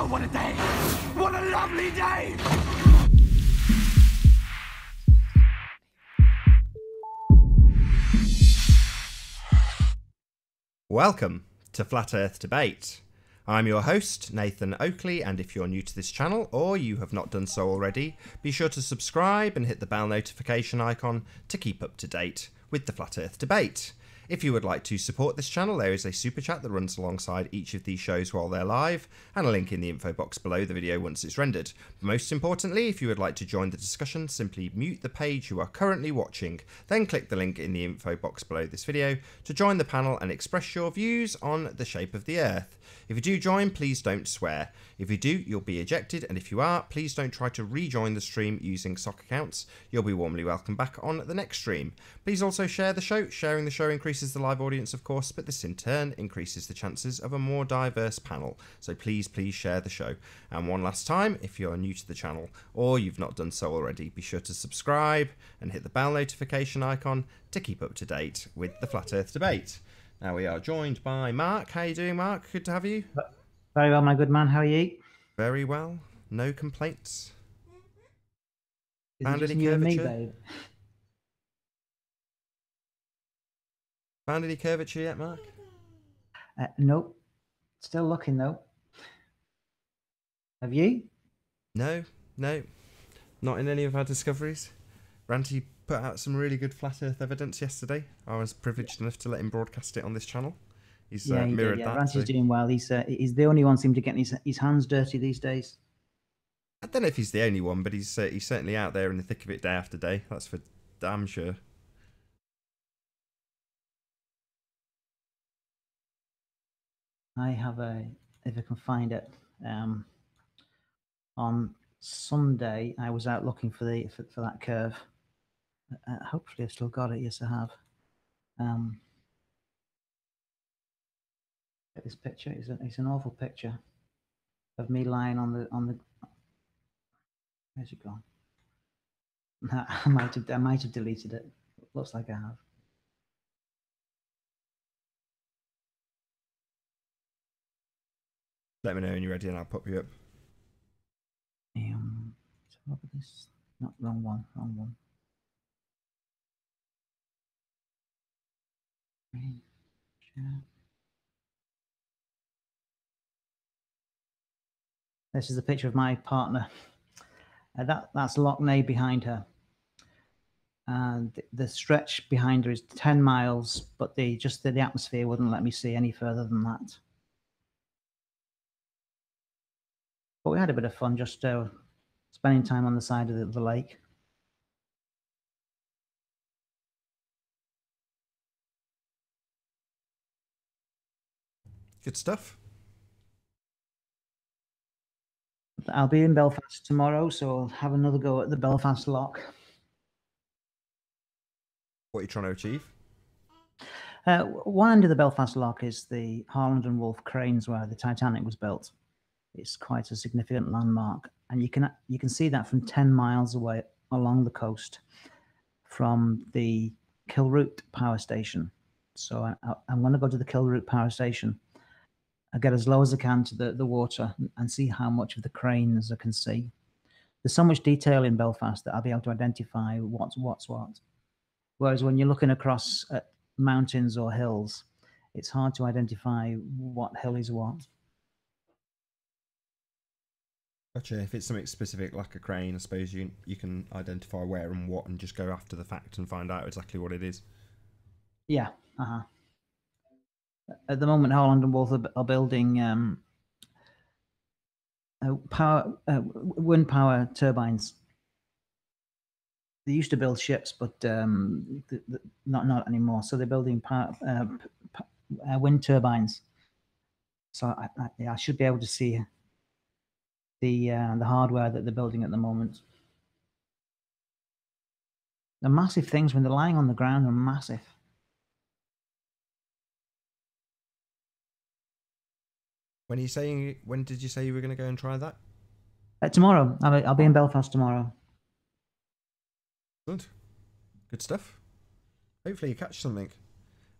Oh, what a day! What a lovely day! Welcome to Flat Earth Debate. I'm your host, Nathan Oakley, and if you're new to this channel, or you have not done so already, be sure to subscribe and hit the bell notification icon to keep up to date with the Flat Earth Debate. If you would like to support this channel, there is a super chat that runs alongside each of these shows while they're live, and a link in the info box below the video once it's rendered. Most importantly, if you would like to join the discussion, simply mute the page you are currently watching, then click the link in the info box below this video to join the panel and express your views on the shape of the Earth. If you do join, please don't swear. If you do, you'll be ejected, and if you are, please don't try to rejoin the stream using sock accounts. You'll be warmly welcome back on the next stream. Please also share the show. Sharing the show increases the live audience, of course, but this in turn increases the chances of a more diverse panel. So please share the show. And one last time, if you're new to the channel or you've not done so already, be sure to subscribe and hit the bell notification icon to keep up to date with the Flat Earth Debate. Now we are joined by Mark. How you doing, Mark? Good to have you. Very well, my good man. How are you? Very well. No complaints. Is Found it just any you and curvature? me, babe? Found any curvature yet, Mark? Nope. Still looking though. Have you? No, not in any of our discoveries. Ranty put out some really good flat Earth evidence yesterday. I was privileged enough to let him broadcast it on this channel. He's He mirrored did, that. Ranty's So. doing well. He's the only one seem to get his hands dirty these days. I don't know if he's the only one, but he's certainly out there in the thick of it day after day. That's for damn sure. I have if I can find it, on Sunday I was out looking for that curve. Hopefully I've still got it. Yes, I have. Get this picture. It's an awful picture of me lying on the. Where's it gone? I might have deleted it. Looks like I have. Let me know when you're ready and I'll pop you up. Let's look at this. Not wrong one. This is a picture of my partner. That's Loch Ness behind her. And the stretch behind her is 10 miles, but the atmosphere wouldn't let me see any further than that. But we had a bit of fun just spending time on the side of the lake. Good stuff. I'll be in Belfast tomorrow, so I'll have another go at the Belfast Loch. What are you trying to achieve? One end of the Belfast Loch is the Harland and Wolff cranes where the Titanic was built. It's quite a significant landmark, and you can see that from 10 miles away along the coast from the Kilroot power station. So I'm going to go to the Kilroot power station. I get as low as I can to the water and see how much of the cranes I can see. There's so much detail in Belfast that I'll be able to identify what's what. Whereas when you're looking across at mountains or hills, it's hard to identify what hill is what. Gotcha. If it's something specific like a crane, I suppose you can identify where and what and just go after the fact and find out exactly what it is. Yeah. At the moment, Harland and Wolff are building wind power turbines. They used to build ships, but not anymore. So they're building wind turbines. So I should be able to see the hardware that they're building at the moment. The massive things when they're lying on the ground are massive. When did you say you were going to go and try that? Tomorrow. I'll be in Belfast tomorrow. Good stuff. Hopefully you catch something.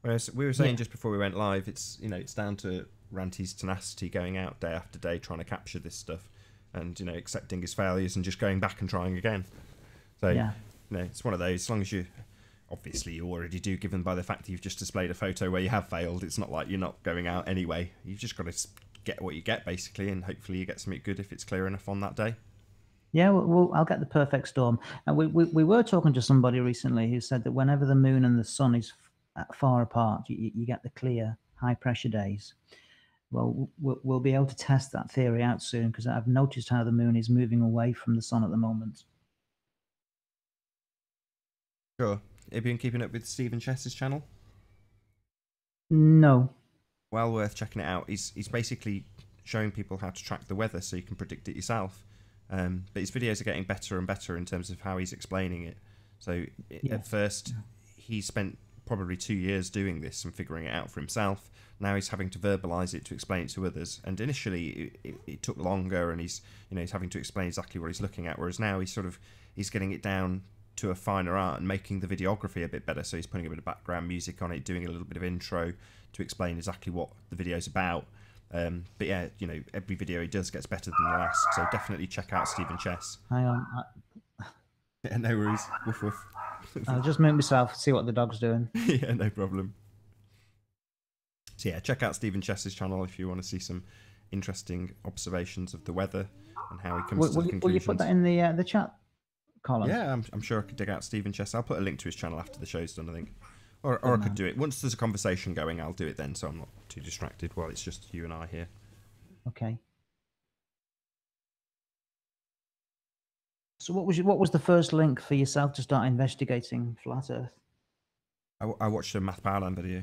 Whereas we were saying just before we went live, it's down to Ranty's tenacity going out day after day trying to capture this stuff, and accepting his failures and just going back and trying again. So Yeah. it's one of those. As long as you already do, given by the fact that you've just displayed a photo where you have failed. It's not like you're not going out anyway. You've just got to get what you get, basically, and hopefully you get something good if it's clear enough on that day. Yeah, well, I'll get the perfect storm. And we were talking to somebody recently who said that whenever the moon and the sun is far apart, you get the clear, high-pressure days. Well, we'll be able to test that theory out soon, because I've noticed how the moon is moving away from the sun at the moment. Sure. Have you been keeping up with Stephen Chess's channel? No. Well worth checking it out. He's basically showing people how to track the weather so you can predict it yourself. But his videos are getting better and better in terms of how he's explaining it. So at first, he spent probably 2 years doing this and figuring it out for himself. Now he's having to verbalise it to explain it to others. And initially, it took longer, and he's having to explain exactly what he's looking at. Whereas now he's getting it down to a finer art and making the videography a bit better. So he's putting a bit of background music on it, doing a little bit of intro to explain exactly what the video's about. But yeah, every video he does gets better than the last. So definitely check out Stephen Chess. Hang on. Yeah, no worries. Woof woof. I'll just mute myself, see what the dog's doing. Yeah, no problem. So yeah, check out Stephen Chess's channel if you want to see some interesting observations of the weather and how he comes to the conclusions. Will you put that in the chat column? Yeah, I'm sure I could dig out Stephen Chess. I'll put a link to his channel after the show's done, I think. Or I could do it. Once there's a conversation going, I'll do it then, so I'm not too distracted while it's just you and I here. Okay. So what was the first link for yourself to start investigating flat Earth? I watched a Math Powerland video.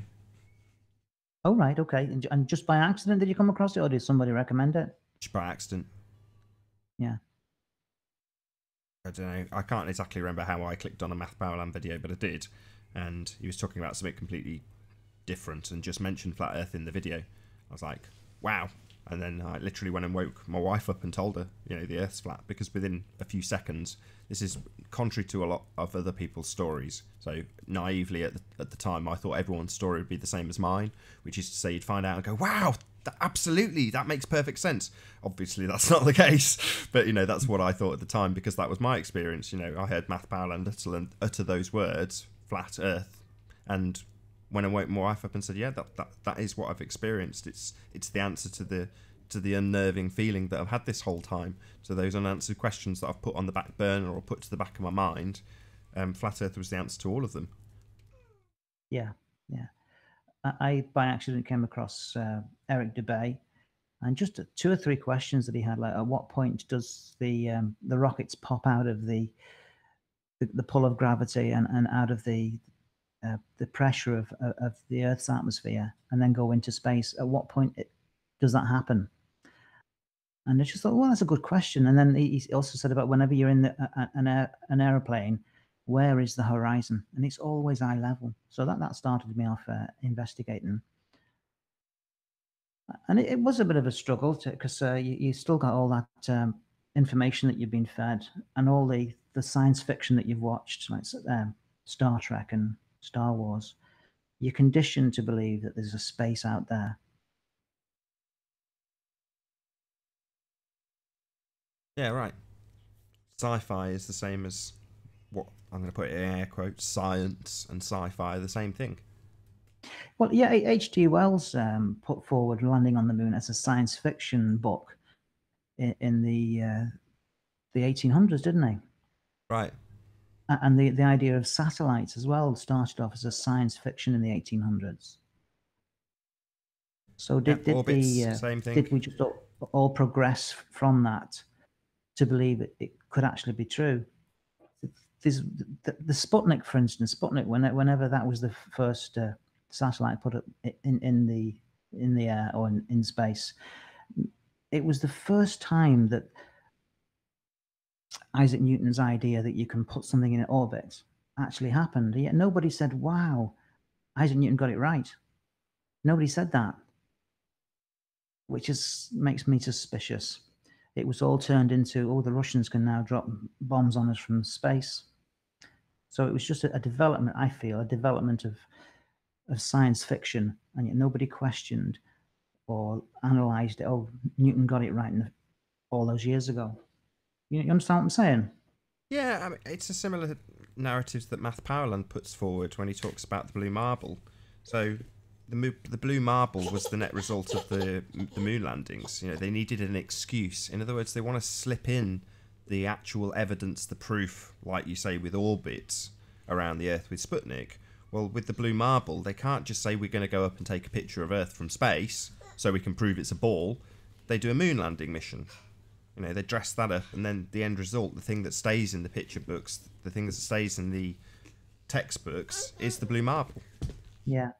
Oh, right, okay. And just by accident did you come across it, or did somebody recommend it? Just by accident. Yeah. I don't know. I can't exactly remember how I clicked on a Math Powerland video, but I did. And he was talking about something completely different and just mentioned flat Earth in the video. I was like, wow. And then I literally went and woke my wife up and told her, the Earth's flat, because within a few seconds, this is contrary to a lot of other people's stories. So naively at the time, I thought everyone's story would be the same as mine, which is to say you'd find out and go, wow, absolutely, that makes perfect sense. Obviously, that's not the case, but that's what I thought at the time, because that was my experience. I heard Math Powerland utter those words, flat Earth, and when I woke my wife up and said, yeah, that is what I've experienced. It's the answer to the unnerving feeling that I've had this whole time, to those unanswered questions that I've put on the back burner or put to the back of my mind. Flat Earth was the answer to all of them. Yeah. I by accident came across Eric Dubay, and just 2 or 3 questions that he had, like, at what point does the rockets pop out of the pull of gravity and out of the pressure of the Earth's atmosphere and then go into space? At what point does that happen? And I just thought, well, that's a good question. And then he also said about whenever you're in an aeroplane, where is the horizon? And it's always eye level. So that started me off investigating. And it was a bit of a struggle, because you still got all that information that you've been fed, and all the science fiction that you've watched, like Star Trek and Star Wars. You're conditioned to believe that there's a space out there. Yeah, right. Sci-fi is the same as what I'm going to put in air quotes, science and sci-fi are the same thing. Well, yeah, H.G. Wells put forward Landing on the Moon as a science fiction book in the 1800s, didn't he? Right. And the idea of satellites as well started off as a science fiction in the 1800s. So did we just all progress from that to believe it could actually be true? There's the Sputnik, for instance. Sputnik, whenever that was the first satellite put up in the air or in space, it was the first time that Isaac Newton's idea that you can put something in orbit actually happened. Yet nobody said, wow, Isaac Newton got it right. Nobody said that, which makes me suspicious. It was all turned into, oh, the Russians can now drop bombs on us from space. So it was just a development, I feel, a development of science fiction, and yet nobody questioned or analysed it. Oh, Newton got it right all those years ago. You understand what I'm saying? Yeah, I mean, it's a similar narrative that Math Powerland puts forward when he talks about the blue marble. So the blue marble was the net result of the moon landings. You know, they needed an excuse. In other words, they want to slip in the actual evidence, the proof, like you say, with orbits around the Earth with Sputnik. Well, with the blue marble, they can't just say we're going to go up and take a picture of Earth from space so we can prove it's a ball. They do a moon landing mission. You know, they dress that up, and then the end result, the thing that stays in the picture books, the thing that stays in the textbooks, is the blue marble. Yeah.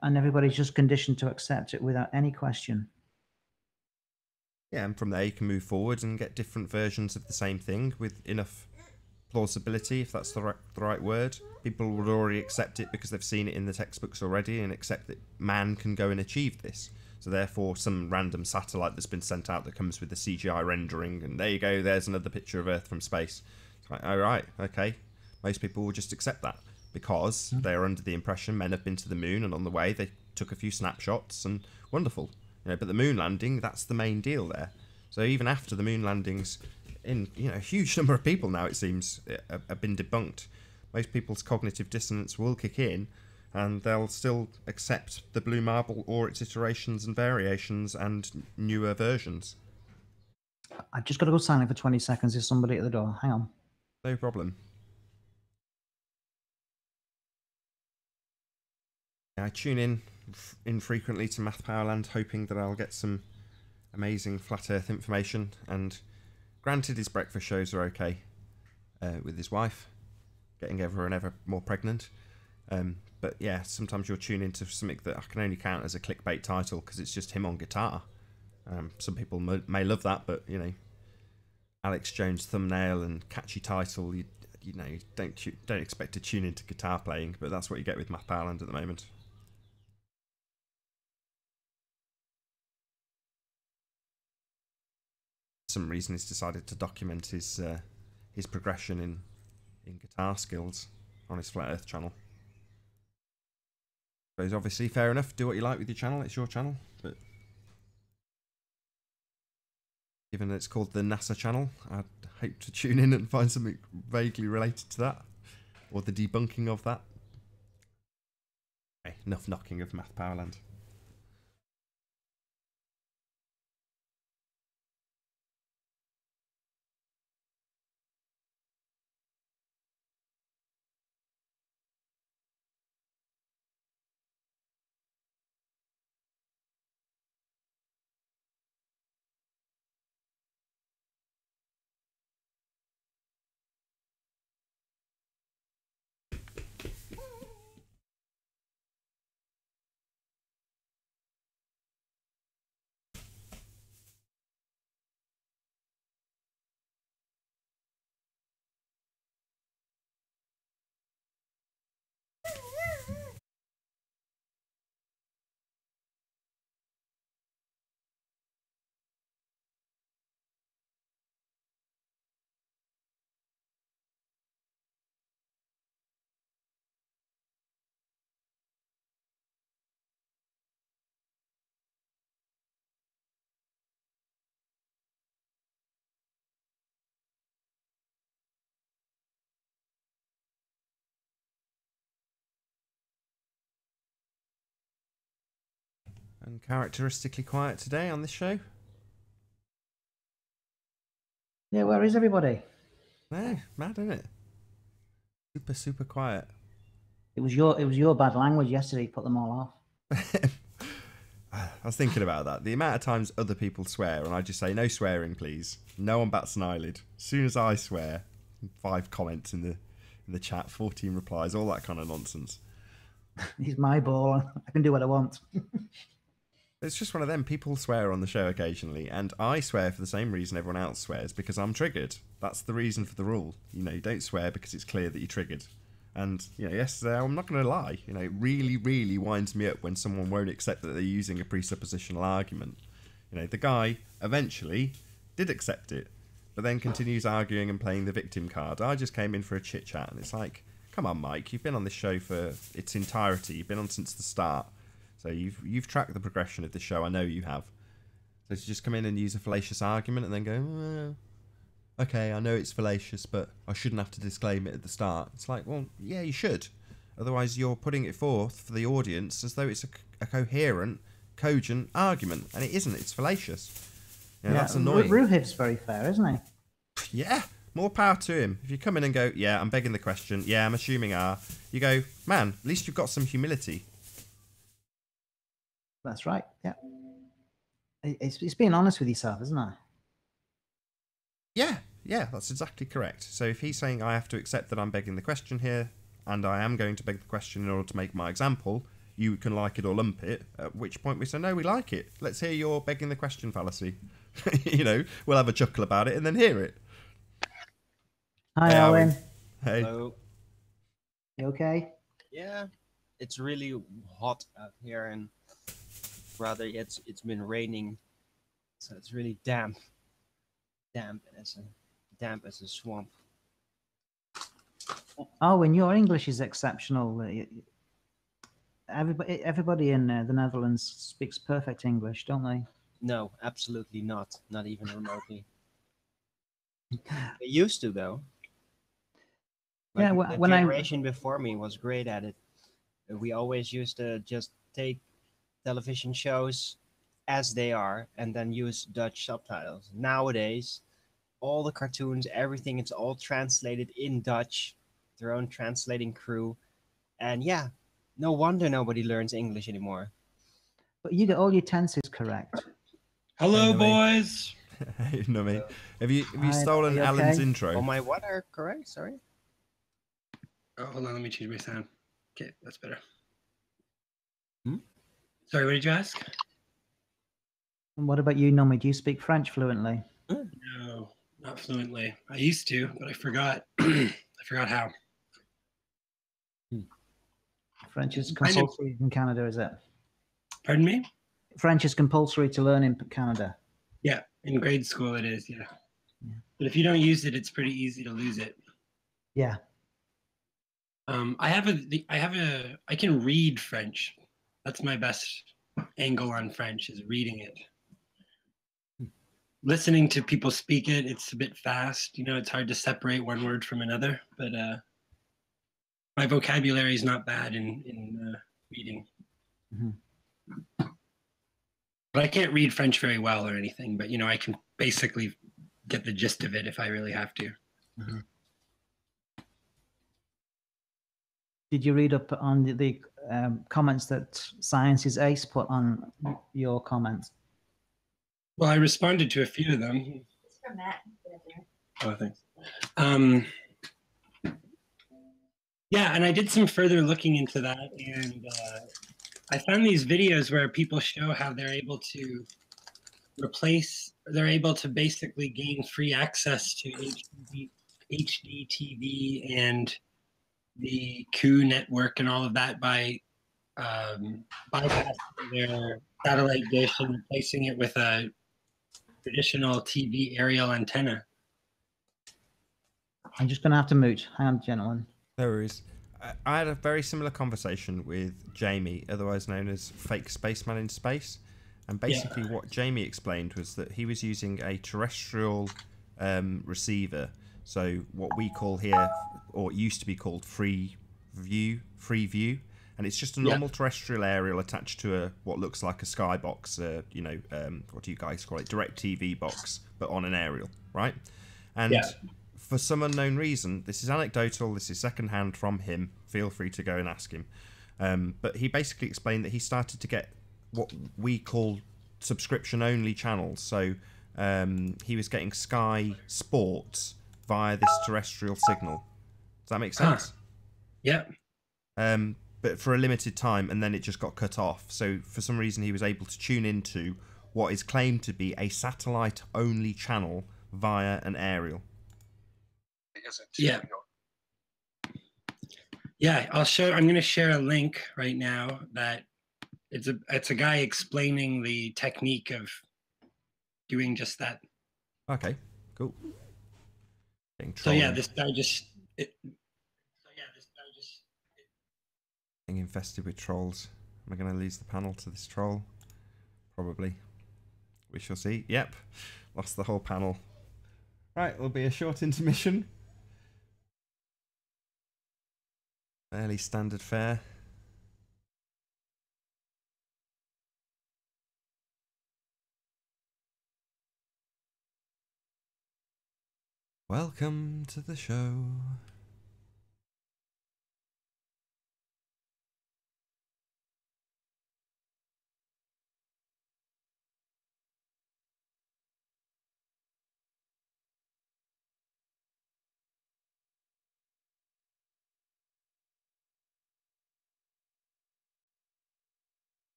And everybody's just conditioned to accept it without any question. Yeah, and from there you can move forward and get different versions of the same thing with enough plausibility, if that's the right word. People would already accept it because they've seen it in the textbooks already and accept that man can go and achieve this. So therefore, some random satellite that's been sent out that comes with the CGI rendering, and there you go, there's another picture of Earth from space. It's like, oh, right, okay. Most people will just accept that because they're under the impression men have been to the moon, and on the way they took a few snapshots, and wonderful. You know, but the moon landing, that's the main deal there. So even after the moon landings, a huge number of people now, it seems, have been debunked. Most people's cognitive dissonance will kick in, and they'll still accept the blue marble or its iterations and variations and newer versions. I've just got to go silent for 20 seconds. There's somebody at the door. Hang on. No problem. I tune in infrequently to Math Powerland, hoping that I'll get some amazing flat Earth information. And granted, his breakfast shows are okay with his wife, getting ever and ever more pregnant. But yeah, sometimes you'll tune into something that I can only count as a clickbait title because it's just him on guitar. Some people may love that, but you know, Alex Jones thumbnail and catchy title, you don't expect to tune into guitar playing, but that's what you get with Math Powerland at the moment. For some reason, he's decided to document his progression in guitar skills on his Flat Earth channel. But obviously, fair enough. Do what you like with your channel. It's your channel. But given that it's called the NASA channel, I'd hope to tune in and find something vaguely related to that, or the debunking of that. Okay, enough knocking of Math Powerland. And characteristically quiet today on this show. Yeah, where is everybody? No, mad, isn't it? Super quiet. It was your bad language yesterday put them all off. I was thinking about that. The amount of times other people swear, and I just say, no swearing, please. No one bats an eyelid. As soon as I swear, 5 comments in the chat, 14 replies, all that kind of nonsense. He's my ball. I can do what I want. It's just one of them. People swear on the show occasionally, and I swear for the same reason everyone else swears, because I'm triggered. That's the reason for the rule. You know, you don't swear because it's clear that you're triggered. And, you know, yesterday, I'm not going to lie, you know, it really, really winds me up when someone won't accept that they're using a presuppositional argument. You know, the guy eventually did accept it, but then continues arguing and playing the victim card. I just came in for a chit-chat, and it's like, Come on, Mike. You've been on this show for its entirety. You've been on since the start. So you've tracked the progression of the show. I know you have. So to just come in and use a fallacious argument and then go, well, okay, I know it's fallacious, but I shouldn't have to disclaim it at the start. It's like, well, yeah, you should. Otherwise, you're putting it forth for the audience as though it's a coherent, cogent argument, and it isn't. It's fallacious. Yeah, that's annoying. Ruhiv's very fair, isn't he? Yeah, more power to him. If you come in and go, yeah, I'm begging the question, yeah, I'm assuming you go, man, at least you've got some humility. That's right, yeah. It's being honest with yourself, isn't it? Yeah, that's exactly correct. So if he's saying I have to accept that I'm begging the question here, and I am going to beg the question in order to make my example, you can like it or lump it, at which point we say, no, we like it. Let's hear your begging the question fallacy. We'll have a chuckle about it and then hear it. Hi, Owen. Hey. Hello. You okay? Yeah, it's really hot out here, and rather it's been raining, so it's really damp as a swamp. Owen, your English is exceptional. Everybody in the Netherlands speaks perfect English, don't they? No, absolutely not even remotely. They used to, though. Yeah, the when I generation before me was great at it. We always used to just take television shows as they are and then use Dutch subtitles. Nowadays, all the cartoons, everything, it's all translated in Dutch, their own translating crew. And yeah, no wonder nobody learns English anymore. But you get all your tenses correct. Hello, boys. Hey, Nummy. Have you Hi, stolen are you Alan's okay? intro? Oh, my what are correct? Sorry. Oh, hold on, let me change my sound. Okay, that's better. Hmm? Sorry, what did you ask? And what about you, Nomi? Do you speak French fluently? No, not fluently. I used to, but I forgot. I forgot how. French is Kind of- compulsory in Canada, is it? Pardon me? French is compulsory to learn in Canada. Yeah, in grade school it is, yeah. Yeah. But if you don't use it, it's pretty easy to lose it. Yeah. I can read French. That's my best angle on French, is reading it. Listening to people speak it, it's a bit fast. It's hard to separate one word from another. But my vocabulary is not bad in reading. Mhm. But I can't read French very well or anything. But I can basically get the gist of it if I really have to. Mhm. Did you read up on the comments that Science is Ace put on your comments? Well, I responded to a few of them. It's from Matt. Oh, thanks. Yeah, and I did some further looking into that, and I found these videos where people show how they're able to basically gain free access to HD TV and the Coup network and all of that by bypassing their satellite dish and replacing it with a traditional TV aerial antenna. I'm just going to have to mute. Hang on, gentlemen. No worries. I had a very similar conversation with Jamie, otherwise known as Fake Spaceman in Space. And basically what Jamie explained was that he was using a terrestrial receiver. So what we call here, or it used to be called free view. And it's just a normal terrestrial aerial attached to what looks like a skybox, what do you guys call it? Direct TV box, but on an aerial, right? And for some unknown reason, this is anecdotal, this is secondhand from him, feel free to go and ask him. But he basically explained that he started to get what we call subscription-only channels. So he was getting Sky Sports via this terrestrial signal. Does that make sense? Yeah. But for a limited time, and then it just got cut off. So for some reason, he was able to tune into what is claimed to be a satellite-only channel via an aerial. Yeah. Yeah, I'm going to share a link right now that it's a guy explaining the technique of doing just that. Okay, cool. So yeah, this guy Getting infested with trolls. Am I going to lose the panel to this troll? Probably. We shall see. Yep. Lost the whole panel. Right, there'll be a short intermission. Fairly standard fare. Welcome to the show.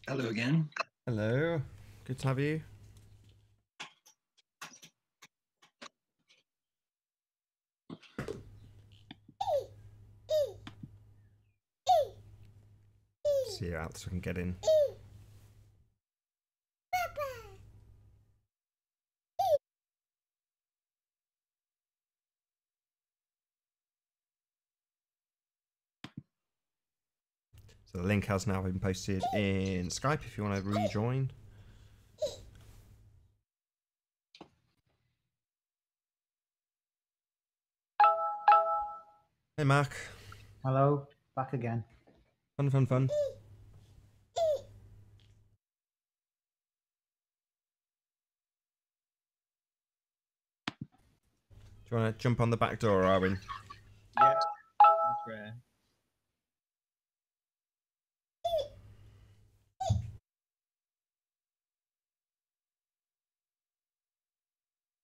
Hello again. Hello. Good to have you. See you out so I can get in. So the link has now been posted in Skype if you want to rejoin. Hey Mark. Hello, back again. Fun, fun, fun. Do you want to jump on the back door, Arwin? Yeah. Try.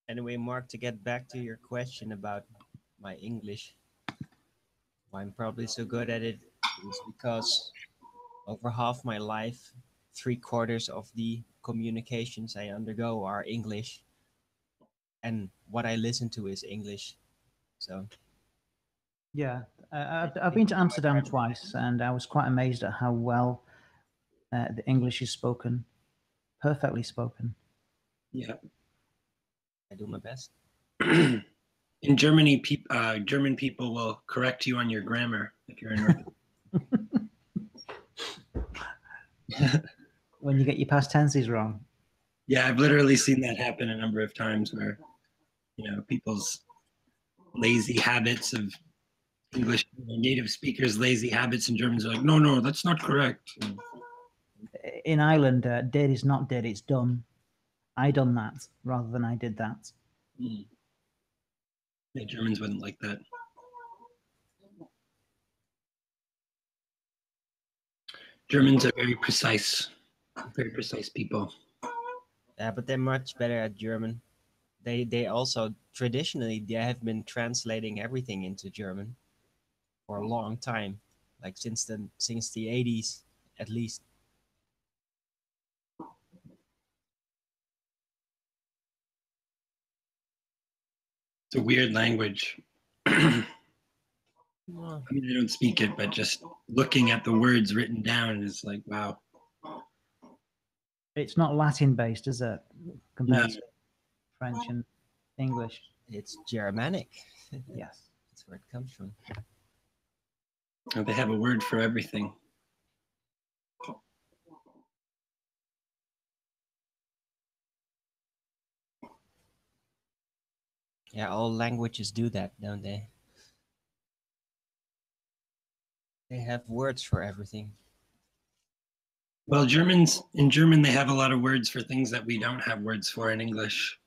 Anyway, Mark, to get back to your question about my English, why I'm probably so good at it is because over half my life, 3/4 of the communications I undergo are English, and what I listen to is English. So Yeah, I've been to Amsterdam twice, and I was quite amazed at how well the English is spoken, perfectly spoken. Yeah. I do my best. In Germany, German people will correct you on your grammar if you're in. When you get your past tenses wrong. Yeah, I've literally seen that happen a number of times where, people's lazy habits of English, native speakers' lazy habits in Germans are like, no, no, that's not correct. In Ireland, did is not did, it's done. I done that rather than I did that. Mm. Yeah, Germans wouldn't like that. Germans are very precise people. Yeah, but they're much better at German. They also traditionally they have been translating everything into German for a long time, like since the 80s at least. It's a weird language. I Well, mean, I don't speak it, but just looking at the words written down is like, wow. It's not Latin based, is it? Compared No. to French and English. it's Germanic. Yes. That's where it comes from. They have a word for everything. Yeah, all languages do that, don't they? They have words for everything. Well, in German, they have a lot of words for things that we don't have words for in English.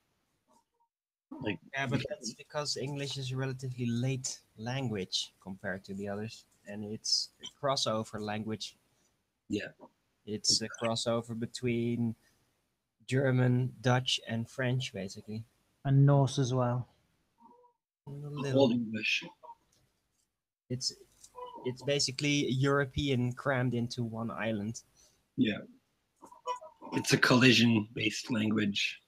Like, Yeah, but that's because English is a relatively late language compared to the others, and it's a crossover language. yeah. It's a crossover between German, Dutch, and French, basically. And Norse as well. A little. Old English. It's basically European crammed into one island. Yeah. It's a collision-based language.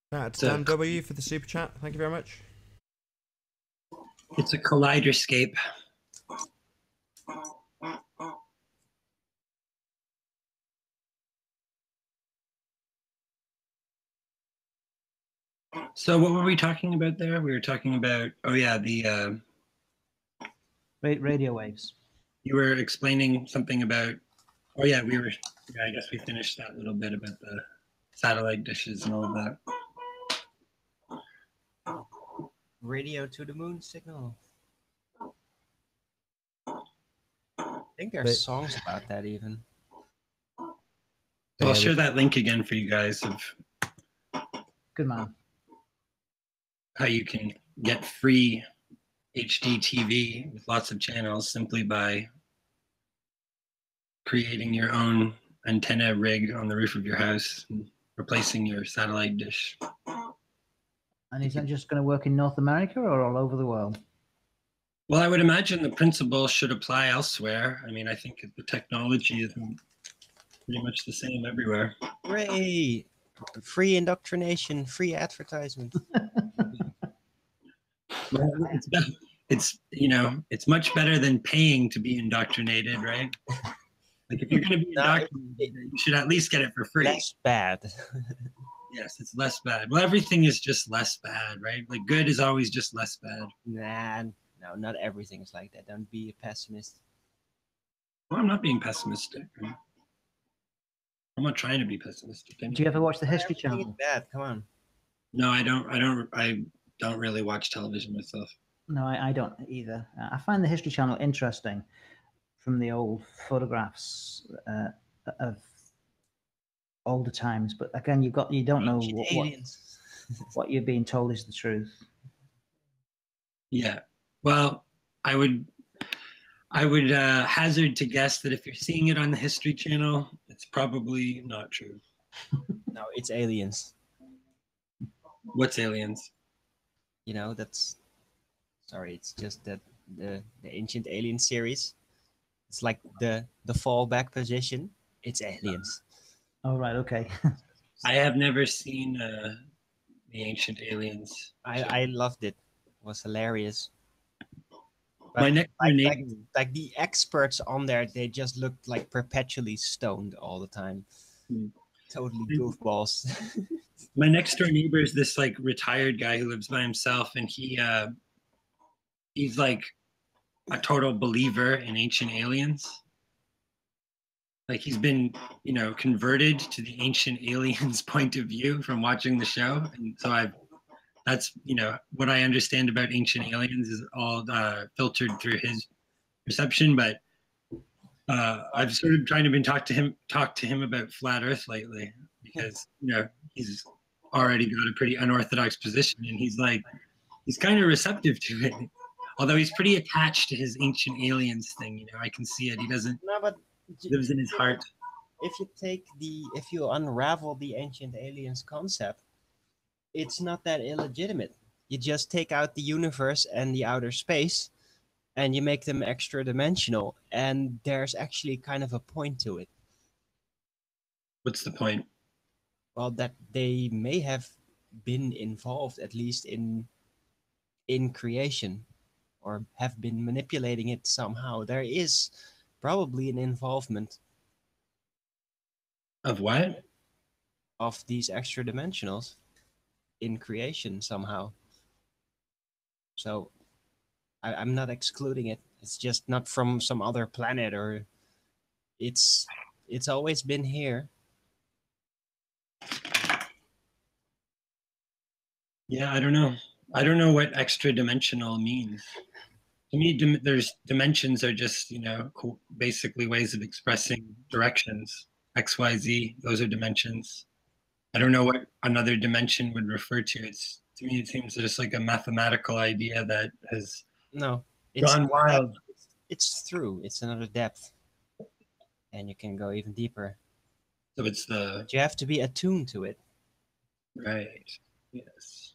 That's So- Dan W for the super chat. Thank you very much. It's a kaleidoscape. So what were we talking about there? We were talking about, oh yeah, the Radio waves. you were explaining something about, oh yeah, I guess we finished that little bit about the satellite dishes and all of that. Radio to the moon signal. I think there are But- songs about that even. So I'll Yeah, share that link again for you guys of Good man. how you can get free HD TV with lots of channels simply by creating your own antenna rig on the roof of your house and replacing your satellite dish. And is that just going to work in North America or all over the world? Well, I would imagine the principle should apply elsewhere. I mean, I think the technology is pretty much the same everywhere. Hooray! Free indoctrination, free advertisement. Well, it's much better than paying to be indoctrinated, right? Like if you're going to be No, indoctrinated, you should at least get it for free. Less bad. Yes, it's less bad. Well, everything is just less bad, right? Like good is always just less bad. Nah, no, not everything is like that. Don't be a pessimist. Well, I'm not being pessimistic. I'm not trying to be pessimistic. Do you ever watch the History Everything is Channel? bad. Come on. No, I don't really watch television myself. No, I don't either. I find the History Channel interesting from the old photographs of older times. But again, you don't know Ancient what aliens. what you're being told is the truth. Yeah. Well, I would hazard to guess that if you're seeing it on the History Channel, it's probably not true. No, it's aliens. What's aliens? You know, that's. Sorry, it's just that the Ancient Alien series. It's like the fallback position. It's aliens. Oh, right. Okay. I have never seen the Ancient Aliens. I loved it. It was hilarious. My next door neighbor, Like the experts on there, they just looked like perpetually stoned all the time. Hmm. Totally goofballs. my next door neighbor is this like retired guy who lives by himself, and he's like a total believer in ancient aliens. Like he's been, converted to the ancient aliens point of view from watching the show, and so that's what I understand about ancient aliens is all filtered through his perception. But I've sort of trying to talk to him about flat Earth lately because he's already got a pretty unorthodox position, and he's kind of receptive to it. Although he's pretty attached to his ancient aliens thing, I can see it. He doesn't. No, but lives in his heart. If you unravel the ancient aliens concept, it's not that illegitimate. You just take out the universe and the outer space, and you make them extra dimensional, and there's actually kind of a point to it. What's the point? Well, that they may have been involved at least in creation, or have been manipulating it somehow. There is probably an involvement Of what? of these extra dimensionals in creation somehow. So I'm not excluding it. It's just not from some other planet, or it's always been here. Yeah, I don't know. I don't know what extra dimensional means. To me, there's dimensions are just, basically ways of expressing directions. X, Y, Z, those are dimensions. I don't know what another dimension would refer to. To me, it seems just like a mathematical idea that has No, gone wild. It's through. It's another depth, and you can go even deeper. So it's But you have to be attuned to it. right. Yes.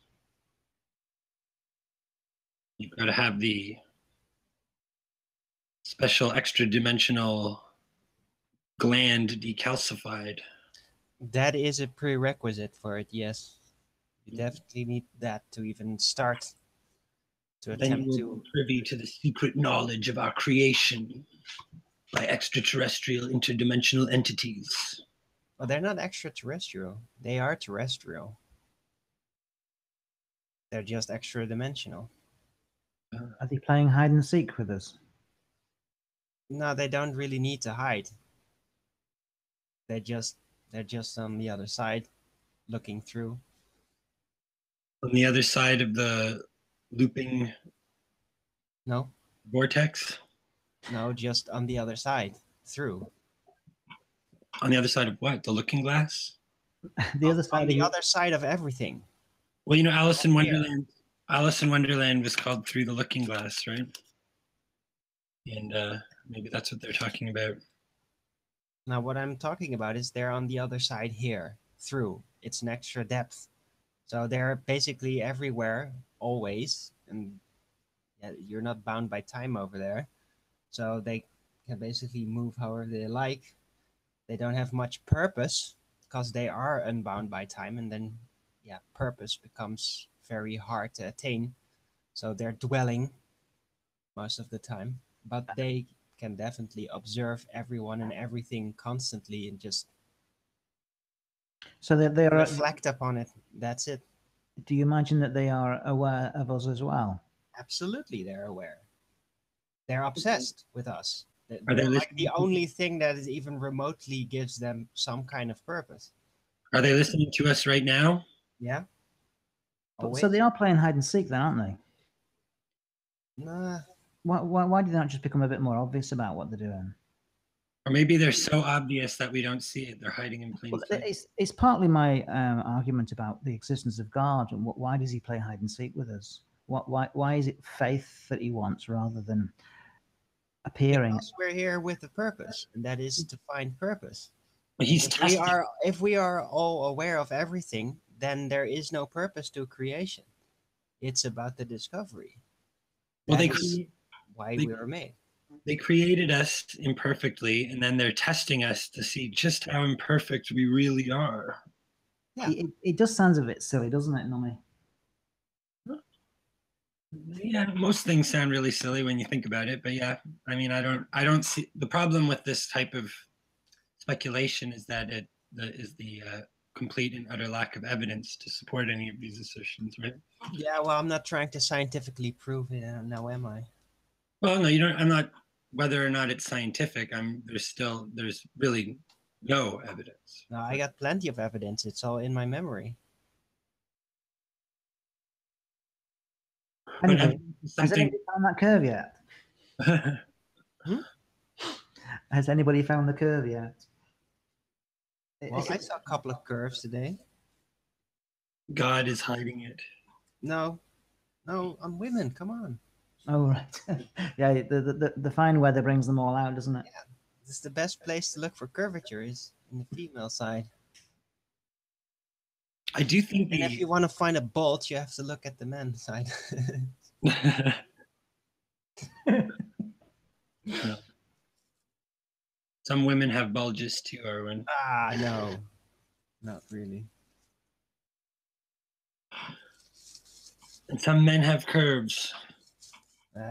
You've got to have the special extra dimensional gland decalcified. That is a prerequisite for it. Yes, you definitely need that to even start to Then attempt you will be to. privy to the secret knowledge of our creation by extraterrestrial interdimensional entities. Well, they're not extraterrestrial. They are terrestrial. They're just extra dimensional. Are they playing hide and seek with us? No, they don't really need to hide. They're just on the other side, looking through. On the other side of the looping No, vortex? no, just on the other side, through. On the other side of what? The looking glass? The other side On of the you. other side of everything. Well, Alice in Yeah. Wonderland. Alice in Wonderland was called Through the Looking Glass, right? And maybe that's what they're talking about. Now, what I'm talking about is they're on the other side here, through. It's an extra depth. So they're basically everywhere, always, and yeah, you're not bound by time over there. So they can basically move however they like. They don't have much purpose because they are unbound by time, and then, yeah, purpose becomes very hard to attain. So they're dwelling most of the time, but they can definitely observe everyone and everything constantly and just So they are. reflect upon it. That's it. Do you imagine that they are aware of us as well? Absolutely, they're aware. They're obsessed with us. Are they They're like listening? the only thing that is even remotely gives them some kind of purpose. Are they listening to us right now? Yeah. So they are playing hide and seek, then, aren't they? Nah. Why do they not just become a bit more obvious about what they're doing? Or maybe they're so obvious that we don't see it. They're hiding in plain Well, sight. it's partly my argument about the existence of God and why does he play hide and seek with us? Why is it faith that he wants rather than appearing? Because we're here with a purpose, and that is to find purpose. But he's testing. If we are all aware of everything, then there is no purpose to creation. It's about the discovery. Well, That is why we were made. They created us imperfectly, and then they're testing us to see just how imperfect we really are. Yeah. It just sounds a bit silly, doesn't it, Nomi? Yeah, most things sound really silly when you think about it, but yeah, I mean, I don't see the problem with this type of speculation is that it is the complete and utter lack of evidence to support any of these assertions, right? Yeah, well, I'm not trying to scientifically prove it now, am I? Well, no, you don't. I'm not. Whether or not it's scientific, there's really no evidence. No, I got plenty of evidence. It's all in my memory. Anyway, has anybody found that curve yet? Has anybody found the curve yet? Well, I saw a couple of curves today. God is hiding it. No, on women. Come on. Oh, right. Yeah, the fine weather brings them all out, doesn't it? Yeah. It's the best place to look for curvature is in the female side. I do think And if you want to find a bulge, you have to look at the men's side. Yeah. Some women have bulges too, Erwin. No, not really. And some men have curves.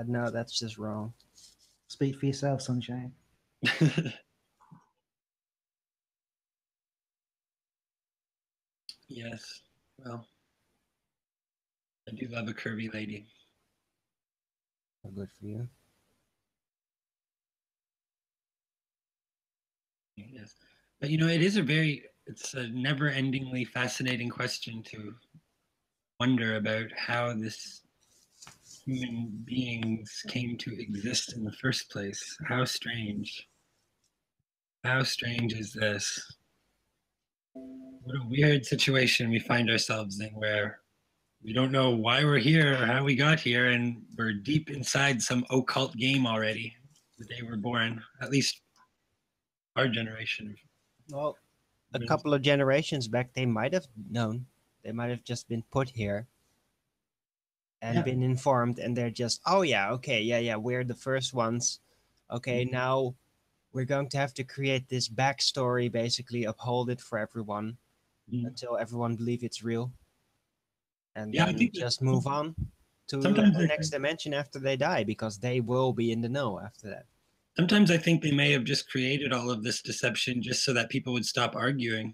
No, that's just wrong. Speak for yourself, Sunshine. Yes. Well, I do love a curvy lady. Well, good for you. Yes. But it's a never-endingly fascinating question to wonder about how this human beings came to exist in the first place. How strange. How strange is this? What a weird situation we find ourselves in where we don't know why we're here or how we got here, and we're deep inside some occult game already the day we're born. At least our generation. Well, a couple of generations back, they might have known. They might have just been put here and been informed, and they're just, oh yeah, okay, yeah, we're the first ones. Okay, now we're going to have to create this backstory, basically uphold it for everyone until everyone believes it's real, and Yeah, I then think just move on to sometimes the I next dimension after they die, because they will be in the know after that. Sometimes I think they may have just created all of this deception just so that people would stop arguing.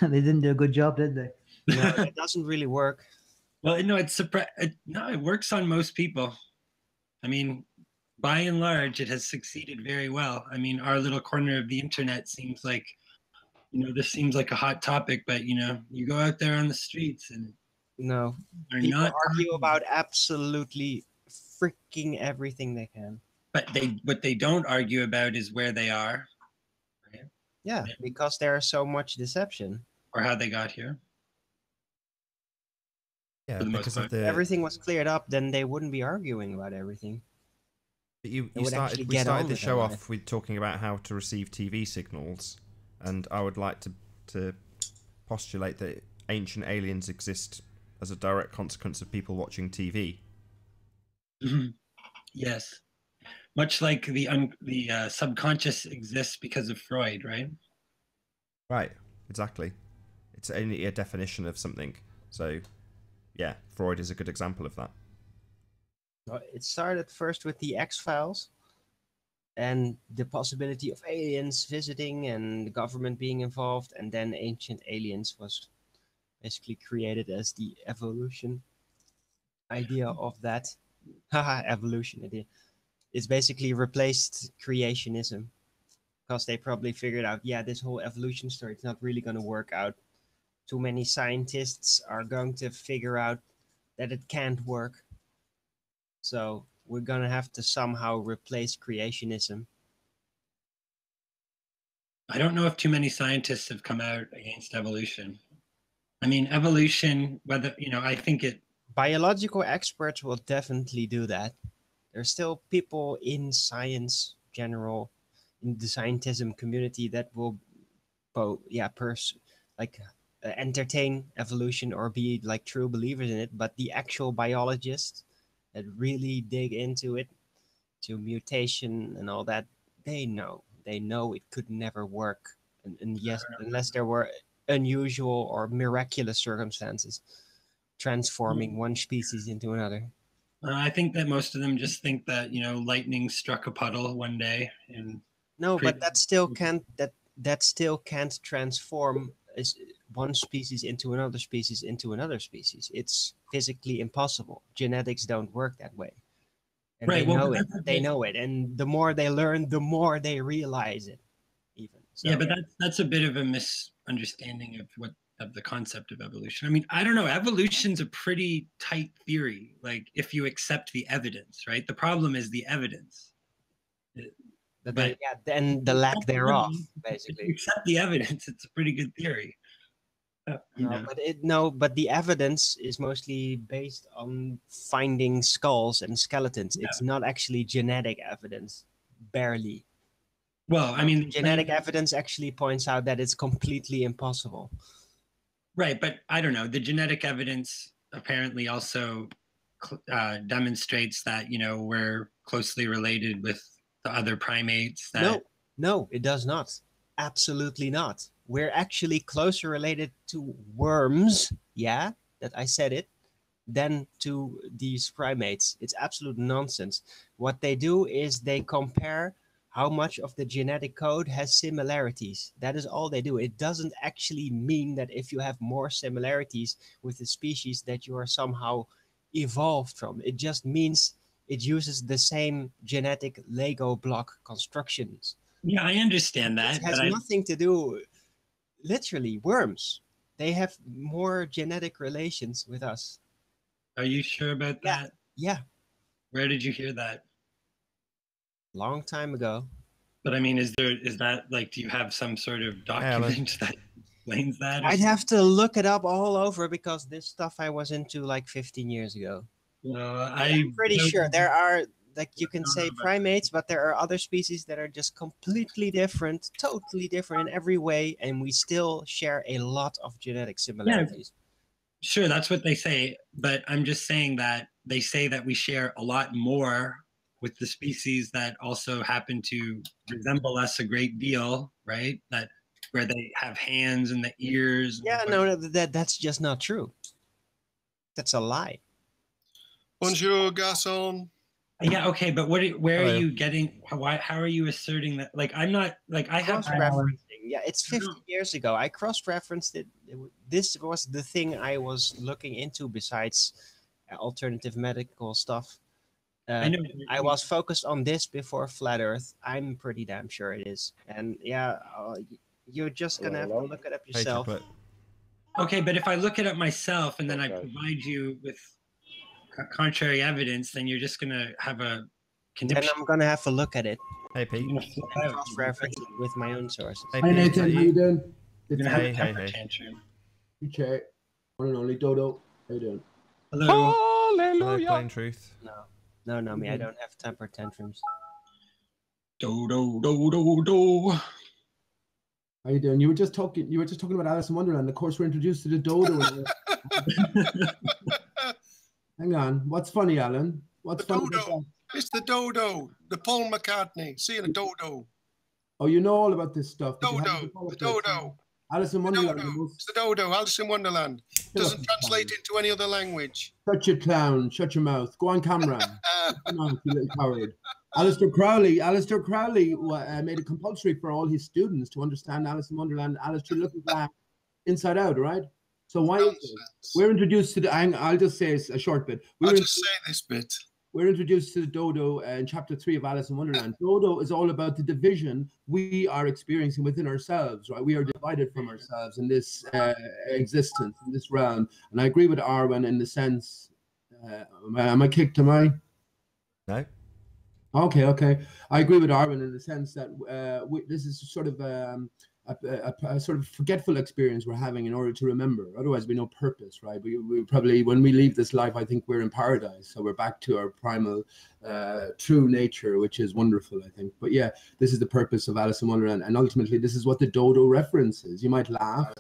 They didn't do a good job, did they? No, that doesn't really work. Well, no, it works on most people. I mean, by and large, it has succeeded very well. I mean, our little corner of the internet seems like, this seems like a hot topic, but you go out there on the streets and No, are people not argue about absolutely freaking everything they can. But what they don't argue about is where they are, right? Yeah, because there's so much deception. Or how they got here. Yeah, For the most because part. of the Everything was cleared up, then they wouldn't be arguing about everything. you would started actually we get started on the with show their off life. with talking about how to receive TV signals, and I would like to postulate that ancient aliens exist as a direct consequence of people watching TV. Yes, much like the subconscious exists because of Freud, right? Right, exactly. It's only a definition of something. So, yeah, Freud is a good example of that. It started first with the X-Files and the possibility of aliens visiting and the government being involved, and then Ancient Aliens was basically created as the evolution idea of that. Haha, evolution idea. It's basically replaced creationism, because they probably figured out, yeah, this whole evolution story is not really going to work out. Too many scientists are going to figure out that it can't work. So we're going to have to somehow replace creationism. I don't know if too many scientists have come out against evolution. I mean, evolution, I think it. Biological experts will definitely do that. There's still people in science general, in the scientism community, that will entertain evolution or be like true believers in it, but the actual biologists that really dig into it, to mutation and all that, they know it could never work, and yes, unless there were unusual or miraculous circumstances transforming one species into another. I think that most of them just think that lightning struck a puddle one day and. No, but that still can't transform one species into another species into another species. It's physically impossible. Genetics don't work that way. And right, they know it. And the more they learn, the more they realize it. Even. So. Yeah, but that's a bit of a misunderstanding of the concept of evolution. I mean, I don't know. Evolution's a pretty tight theory, like if you accept the evidence, right? The problem is the evidence. Then the lack thereof, basically. If you accept the evidence, it's a pretty good theory. But the evidence is mostly based on finding skulls and skeletons. Yeah. It's not actually genetic evidence, barely. Well, I mean, Genetic evidence actually points out that it's completely impossible. right, but I don't know. The genetic evidence apparently also demonstrates that, you know, we're closely related with the other primates. That No, it does not. Absolutely not. We're actually closer related to worms, yeah, that I said it, than to these primates. It's absolute nonsense. What they do is they compare how much of the genetic code has similarities. That is all they do. It doesn't actually mean that if you have more similarities with the species that you are somehow evolved from. It just means it uses the same genetic Lego block constructions. Yeah, I understand that. It has nothing to do, literally, worms. They have more genetic relations with us. Are you sure about that? Yeah. Where did you hear that? Long time ago. But I mean, is that like, do you have some sort of document that explains that? I'd have to look it up all over because this stuff I was into like 15 years ago. I'm pretty sure there are, like, you can say primates, but there are other species that are just completely different, totally different in every way, and we still share a lot of genetic similarities. Yeah, sure, that's what they say, but I'm just saying that they say that we share a lot more with the species that also happen to resemble us a great deal, right? That where they have hands and the ears. Yeah, no, that's just not true. That's a lie. Bonjour, garçon. Yeah, okay, but where are you getting? How are you asserting that? Like, I'm not like I have cross-referencing. Yeah, it's 50 years ago. I cross-referenced it. This was the thing I was looking into besides alternative medical stuff. I was focused on this before Flat Earth. I'm pretty damn sure it is. And yeah, you're just gonna have to look it up yourself. Okay, but if I look it up myself and then I provide you with contrary evidence, then you're just gonna have a conniption. Then I'm gonna have to look at it. Hey, Pete. Cross-reference it with my own sources. Hey, Nathan, how you doing? Hey. You check. One and only Dodo. How you doing? Hello. Hallelujah. Plain truth. No, me. I don't have temper tantrums. Do. How you doing? You were just talking about Alice in Wonderland. Of course, we're introduced to the dodo. Hang on. What's funny, Alan? What's funny? Dodo. It's the dodo. The Paul McCartney. Seeing a dodo. Oh, you know all about this stuff. Dodo. The dodo. Alice in Wonderland. It's the dodo. Alice in Wonderland. Doesn't translate into any other language. Shut your clown. Shut your mouth. Go on camera. Come on, you little coward. Alistair Crowley made it compulsory for all his students to understand Alice in Wonderland. Alistair looking back inside out, right? So why is it? We're introduced to the, I'll just say a short bit. I'll just say this bit. We're introduced to the dodo in chapter 3 of Alice in Wonderland. Dodo is all about the division we are experiencing within ourselves, right? We are divided from ourselves in this existence, in this realm. And I agree with Arwen in the sense, am I kicked, am I? No. Okay. I agree with Arwen in the sense that this is sort of a sort of forgetful experience we're having in order to remember. Otherwise, we no purpose, right? We probably, when we leave this life, I think we're in paradise. So we're back to our primal, true nature, which is wonderful, I think. But yeah, this is the purpose of Alice in Wonderland. And ultimately, this is what the dodo references. You might laugh.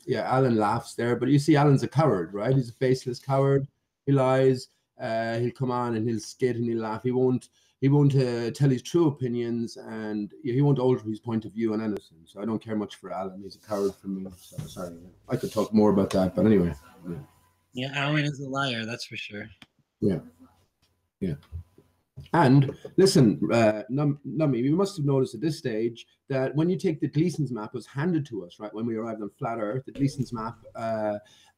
Yeah, Alan laughs there. But you see, Alan's a coward, right? He's a faceless coward. He lies. He'll come on and he'll skid and he'll laugh. He won't tell his true opinions, and he won't alter his point of view on anything. So I don't care much for Alan. He's a coward for me. So sorry. I could talk more about that, but anyway. Yeah, Alan is a liar, that's for sure. Yeah. And listen, Nummy, we must have noticed at this stage that when you take the Gleason's map, it was handed to us, right, when we arrived on Flat Earth, the Gleason's map,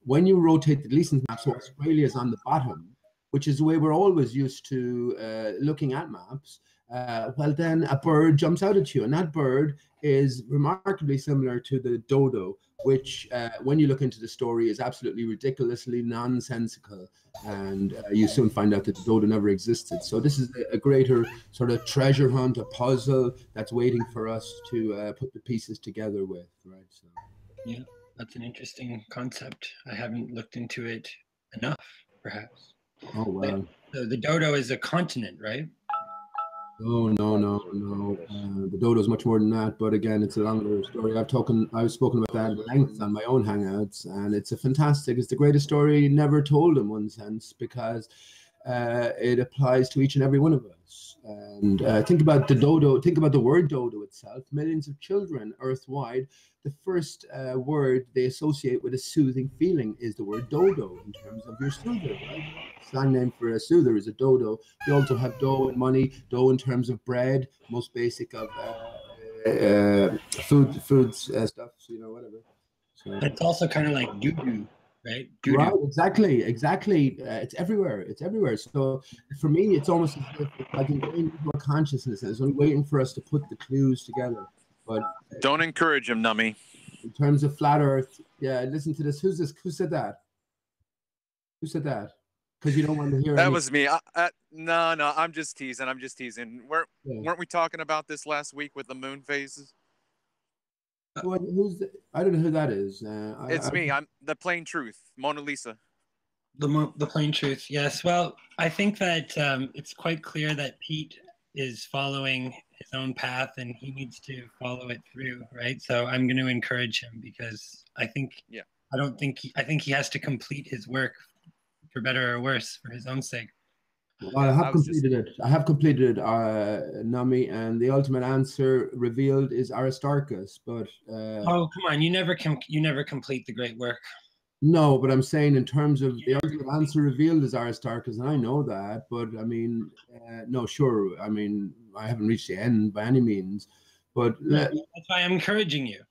when you rotate the Gleason's map, so Australia's on the bottom, which is the way we're always used to looking at maps, well, then a bird jumps out at you. And that bird is remarkably similar to the dodo, which, when you look into the story, is absolutely ridiculously nonsensical. And you soon find out that the dodo never existed. So this is a greater sort of treasure hunt, a puzzle that's waiting for us to put the pieces together with, right? So. Yeah, that's an interesting concept. I haven't looked into it enough, perhaps. Oh, wow. So the dodo is a continent, right? Oh no. The dodo is much more than that. But again, it's a longer story. I've spoken about that at length on my own hangouts, and it's the greatest story never told in one sense, because it applies to each and every one of us. And think about the dodo. Think about the word dodo itself. Millions of children earthwide, the first word they associate with a soothing feeling is the word dodo in terms of your soother, right? Slang name for a soother is a dodo. We also have dough and money. Dough in terms of bread, most basic of foods stuff, whatever. So, It's also kind of like doo-doo, right? Doo-doo. right, exactly. It's everywhere. So for me, it's almost as if it's like ingrained into our consciousness, and it's only waiting for us to put the clues together. But Don't encourage him, Nummy. in terms of flat Earth, yeah, listen to this. Who's this? Who said that? Because you don't want to hear That any. was me. No, I'm just teasing. Weren't we talking about this last week with the moon phases? I don't know who that is. It's me. I'm the plain truth, Mona Lisa. The plain truth, yes. Well, I think that it's quite clear that Pete is following his own path, and he needs to follow it through, right? So I'm going to encourage him, because I think I think he has to complete his work, for better or worse, for his own sake. Well, I have completed it, Nami, and the ultimate answer revealed is Aristarchus. But oh, come on! You never complete the great work. No, but I'm saying in terms of the ultimate answer revealed is Aristarchus, and I know that. But I mean, no, sure. I mean, I haven't reached the end by any means. But that's why I'm encouraging you.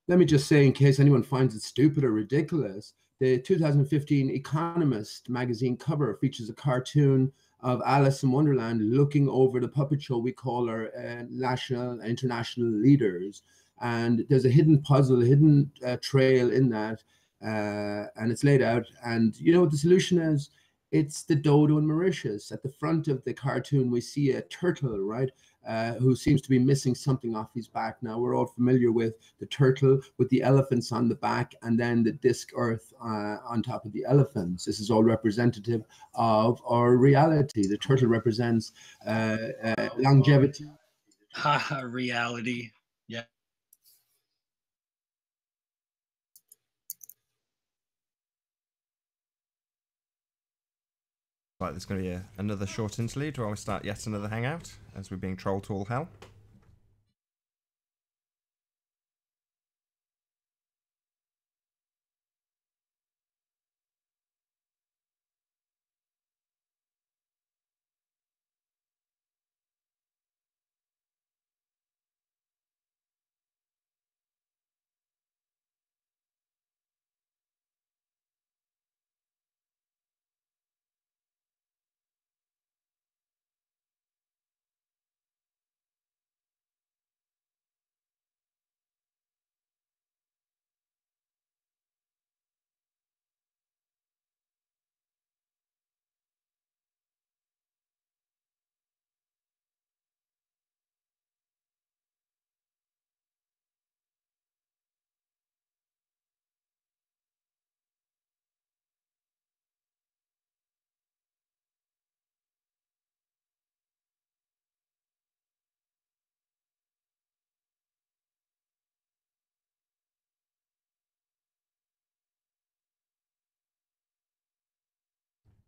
Let me just say, in case anyone finds it stupid or ridiculous, the 2015 Economist magazine cover features a cartoon of Alice in Wonderland looking over the puppet show we call our national and international leaders. And there's a hidden puzzle, a hidden trail in that, and it's laid out. And you know what the solution is? It's the dodo and Mauritius. At the front of the cartoon, we see a turtle, right? Who seems to be missing something off his back. Now, we're all familiar with the turtle with the elephants on the back, and then the disc earth on top of the elephants. This is all representative of our reality. The turtle represents longevity. Reality. Yeah. Right, there's going to be another short interlude while we start yet another hangout, as we're being trolled to all hell.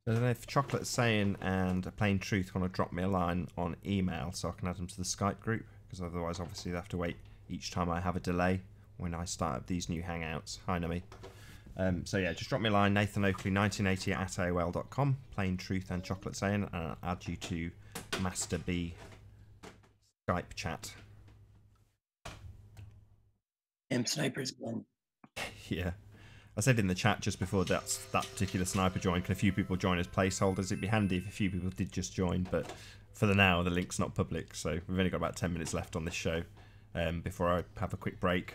I don't know if Chocolate Saying and A Plain Truth want to drop me a line on email so I can add them to the Skype group, because otherwise obviously they have to wait each time I have a delay when I start up these new hangouts. Hi, Nami. So yeah, just drop me a line, NathanOakley1980 at AOL.com, Plain Truth and Chocolate Saying, and I'll add you to Master B Skype chat. Snipers again. Yeah. I said in the chat just before that particular sniper joined, can a few people join as placeholders? It'd be handy if a few people did just join, but for the now, the link's not public, so we've only got about 10 minutes left on this show before I have a quick break,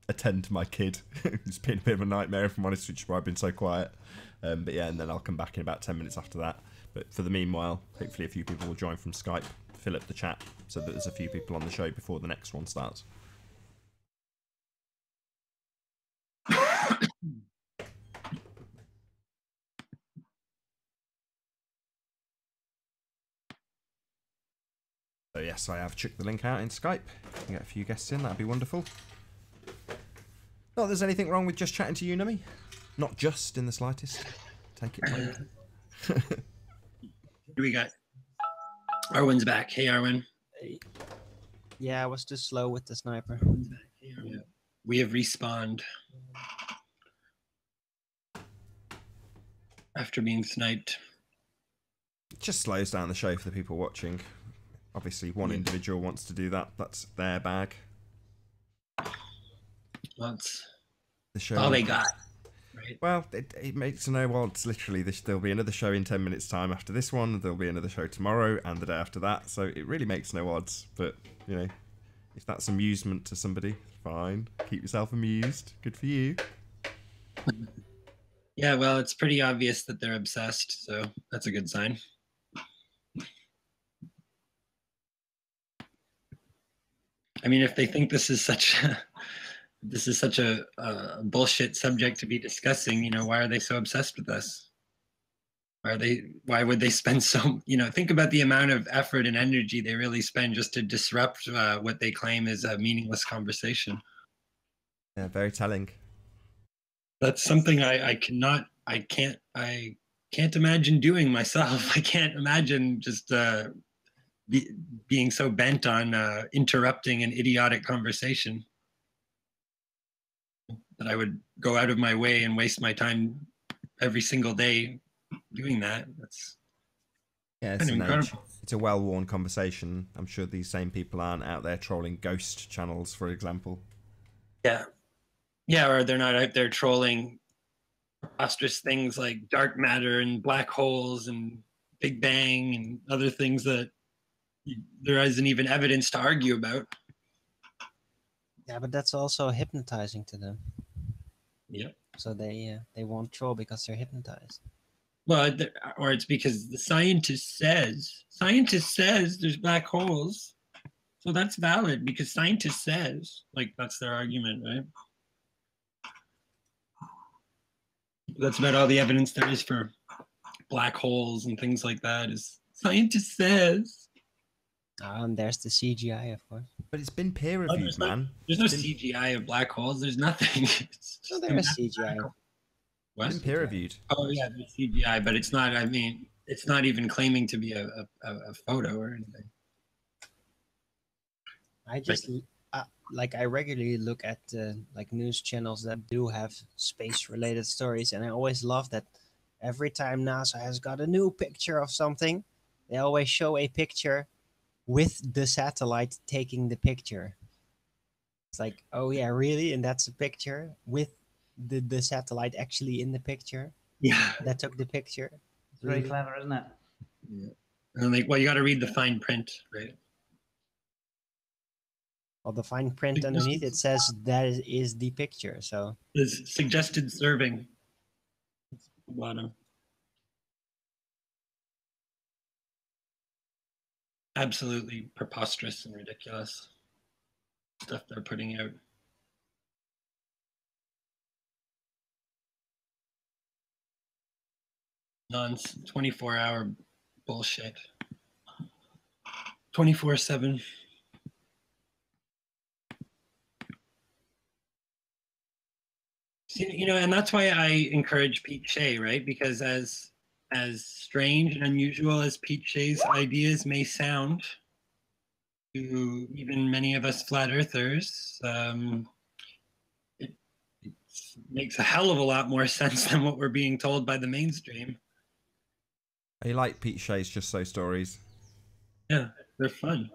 attend to my kid. It's been a bit of a nightmare, if I'm honest, which is why I've been so quiet. But yeah, and then I'll come back in about 10 minutes after that. But for the meanwhile, hopefully a few people will join from Skype, fill up the chat, so that there's a few people on the show before the next one starts. yes, I have chucked the link out in Skype. If you can get a few guests in, that'd be wonderful. Not that there's anything wrong with just chatting to you, Nummy. Not just in the slightest. Take it plain. Who we got? Arwen's back. Hey, Arwen. Yeah, I was too slow with the sniper. Yeah. We have respawned after being sniped. It just slows down the show for the people watching. Obviously, one individual wants to do that. That's their bag. That's the show. all they got. Right. Well, it makes no odds. Literally, there'll be another show in 10 minutes' time after this one. There'll be another show tomorrow and the day after that. So it really makes no odds. But, you know, if that's amusement to somebody, fine. Keep yourself amused. Good for you. Yeah, well, it's pretty obvious that they're obsessed. So that's a good sign. I mean, if they think this is such a bullshit subject to be discussing, you know, why are they so obsessed with us? Why would they spend so, you know, think about the amount of effort and energy they really spend just to disrupt what they claim is a meaningless conversation. Yeah, very telling. That's something I can't imagine doing myself. I can't imagine just being so bent on interrupting an idiotic conversation that I would go out of my way and waste my time every single day doing that. That's it's incredible. It's a well-worn conversation. I'm sure these same people aren't out there trolling ghost channels, for example. Yeah, or they're not out there trolling preposterous things like dark matter and black holes and Big Bang and other things that there isn't even evidence to argue about. Yeah, but that's also hypnotizing to them. Yep. So they won't troll because they're hypnotized. Well, or it's because the scientist says there's black holes. So that's valid because scientist says, like, that's their argument, right? That's about all the evidence there is for black holes and things like that is scientist says. And there's the CGI, of course. But it's been peer-reviewed, man. There's no CGI of black holes. There's nothing. No, there is CGI. What? It's been peer-reviewed. Oh, yeah, there's CGI, but it's not, I mean, it's not even claiming to be a photo or anything. I just, I regularly look at, like, news channels that do have space-related stories, and I always love that every time NASA has got a new picture of something, they always show a picture with the satellite taking the picture. It's like, oh yeah, really? And that's a picture with the satellite actually in the picture? Yeah. That took the picture? It's very clever, isn't it? Yeah. And like, well, you got to read the fine print, right? Well, the fine print underneath, it says that is the picture, so. There's suggested serving. It's the bottom. Absolutely preposterous and ridiculous stuff they're putting out. Nonsense, 24-hour bullshit. 24/7. You know, and that's why I encourage Pete Shea, right? Because as strange and unusual as Pete Shea's ideas may sound to even many of us flat earthers, it makes a hell of a lot more sense than what we're being told by the mainstream. I like Pete Shea's Just So stories. Yeah, they're fun.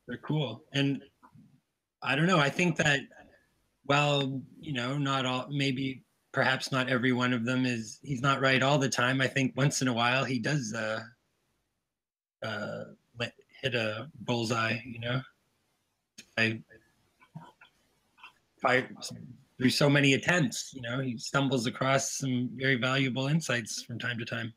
They're cool. And I don't know, I think that, well, you know, not all, maybe perhaps not every one of them he's not right all the time. I think once in a while he does hit a bullseye, you know, through so many attempts, you know, he stumbles across some very valuable insights from time to time.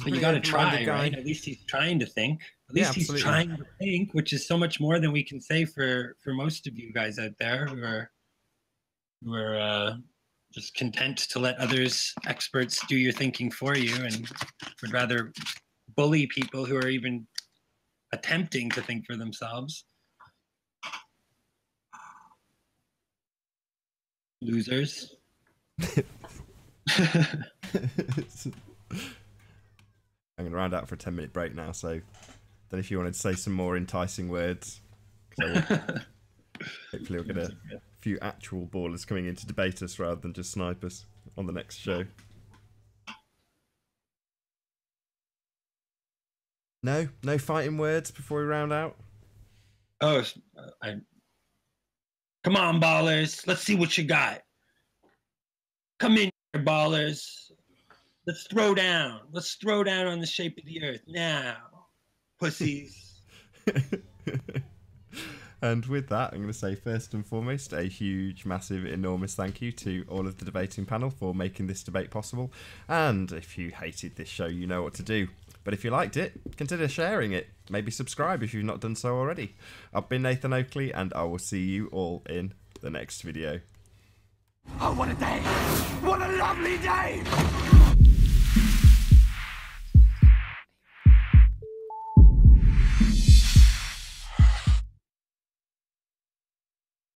But you got to try, right? At least he's trying to think. At least he's trying to think, which is so much more than we can say for most of you guys out there who are just content to let others, experts, do your thinking for you, and would rather bully people who are even attempting to think for themselves. Losers. I'm going to round out for a 10-minute break now, so then if you wanted to say some more enticing words, hopefully we'll get a few actual ballers coming in to debate us rather than just snipe us on the next show. No fighting words before we round out? Oh, come on, ballers. Let's see what you got. Come in here, ballers. Let's throw down. Let's throw down on the shape of the earth now, pussies. And with that, I'm going to say first and foremost a huge, massive, enormous thank you to all of the debating panel for making this debate possible. And if you hated this show, you know what to do. But if you liked it, consider sharing it. Maybe subscribe if you've not done so already. I've been Nathan Oakley, and I will see you all in the next video. Oh, what a day! What a lovely day!